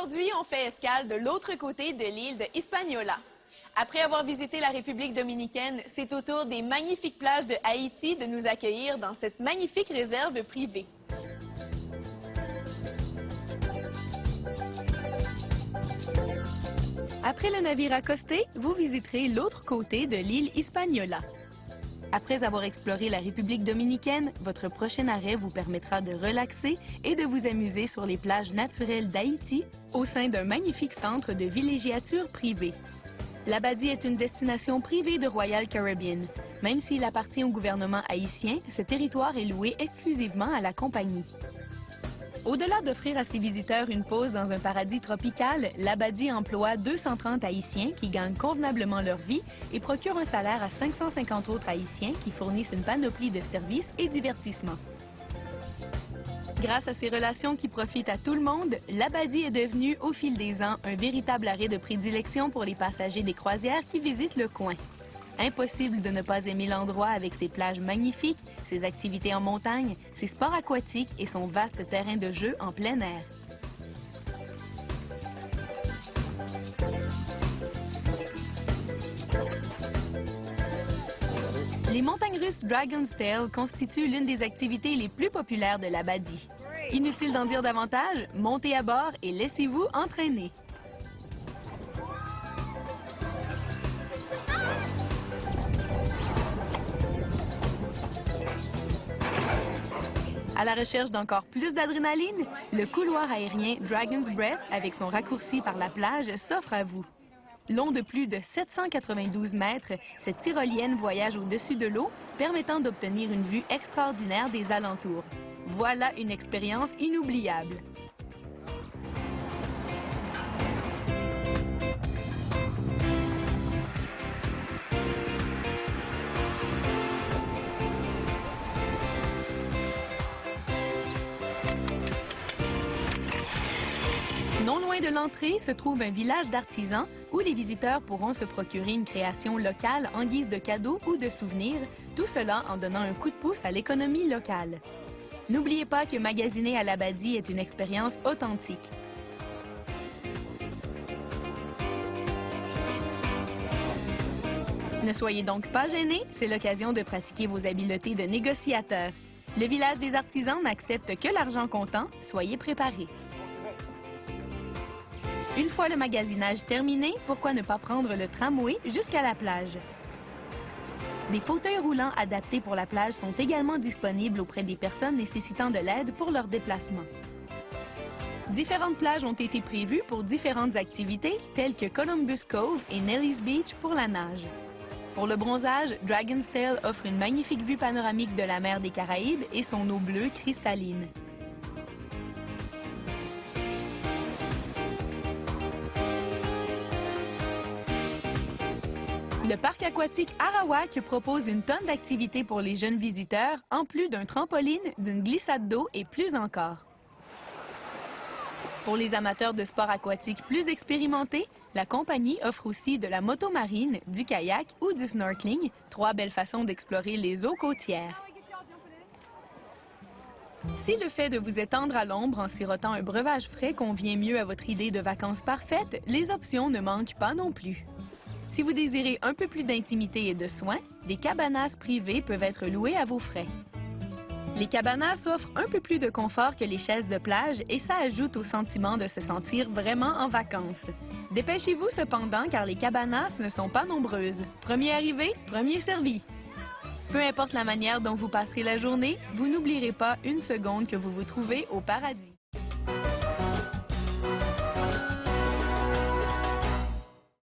Aujourd'hui, on fait escale de l'autre côté de l'île de Hispaniola. Après avoir visité la République dominicaine, c'est au tour des magnifiques plages de Haïti de nous accueillir dans cette magnifique réserve privée. Après le navire accosté, vous visiterez l'autre côté de l'île Hispaniola. Après avoir exploré la République dominicaine, votre prochain arrêt vous permettra de relaxer et de vous amuser sur les plages naturelles d'Haïti au sein d'un magnifique centre de villégiature privée. L'Abadie est une destination privée de Royal Caribbean. Même s'il appartient au gouvernement haïtien, ce territoire est loué exclusivement à la compagnie. Au-delà d'offrir à ses visiteurs une pause dans un paradis tropical, l'Abadie emploie 230 Haïtiens qui gagnent convenablement leur vie et procure un salaire à 550 autres Haïtiens qui fournissent une panoplie de services et divertissements. Grâce à ces relations qui profitent à tout le monde, l'Abadie est devenue, au fil des ans, un véritable arrêt de prédilection pour les passagers des croisières qui visitent le coin. Impossible de ne pas aimer l'endroit avec ses plages magnifiques, ses activités en montagne, ses sports aquatiques et son vaste terrain de jeu en plein air. Les montagnes russes Dragon's Tail constituent l'une des activités les plus populaires de l'Abadie. Inutile d'en dire davantage, montez à bord et laissez-vous entraîner. À la recherche d'encore plus d'adrénaline, le couloir aérien Dragon's Breath, avec son raccourci par la plage, s'offre à vous. Long de plus de 792 mètres, cette tyrolienne voyage au-dessus de l'eau, permettant d'obtenir une vue extraordinaire des alentours. Voilà une expérience inoubliable. Non loin de l'entrée se trouve un village d'artisans où les visiteurs pourront se procurer une création locale en guise de cadeau ou de souvenir, tout cela en donnant un coup de pouce à l'économie locale. N'oubliez pas que magasiner à l'Abadie est une expérience authentique. Ne soyez donc pas gênés, c'est l'occasion de pratiquer vos habiletés de négociateur. Le village des artisans n'accepte que l'argent comptant, soyez préparés. Une fois le magasinage terminé, pourquoi ne pas prendre le tramway jusqu'à la plage? Des fauteuils roulants adaptés pour la plage sont également disponibles auprès des personnes nécessitant de l'aide pour leur déplacement. Différentes plages ont été prévues pour différentes activités, telles que Columbus Cove et Nelly's Beach pour la nage. Pour le bronzage, Dragon's Tail offre une magnifique vue panoramique de la mer des Caraïbes et son eau bleue cristalline. Le parc aquatique Arawak propose une tonne d'activités pour les jeunes visiteurs, en plus d'un trampoline, d'une glissade d'eau et plus encore. Pour les amateurs de sports aquatiques plus expérimentés, la compagnie offre aussi de la moto marine, du kayak ou du snorkeling, trois belles façons d'explorer les eaux côtières. Si le fait de vous étendre à l'ombre en sirotant un breuvage frais convient mieux à votre idée de vacances parfaites, les options ne manquent pas non plus. Si vous désirez un peu plus d'intimité et de soins, des cabanas privées peuvent être louées à vos frais. Les cabanas offrent un peu plus de confort que les chaises de plage et ça ajoute au sentiment de se sentir vraiment en vacances. Dépêchez-vous cependant car les cabanas ne sont pas nombreuses. Premier arrivé, premier servi. Peu importe la manière dont vous passerez la journée, vous n'oublierez pas une seconde que vous vous trouvez au paradis.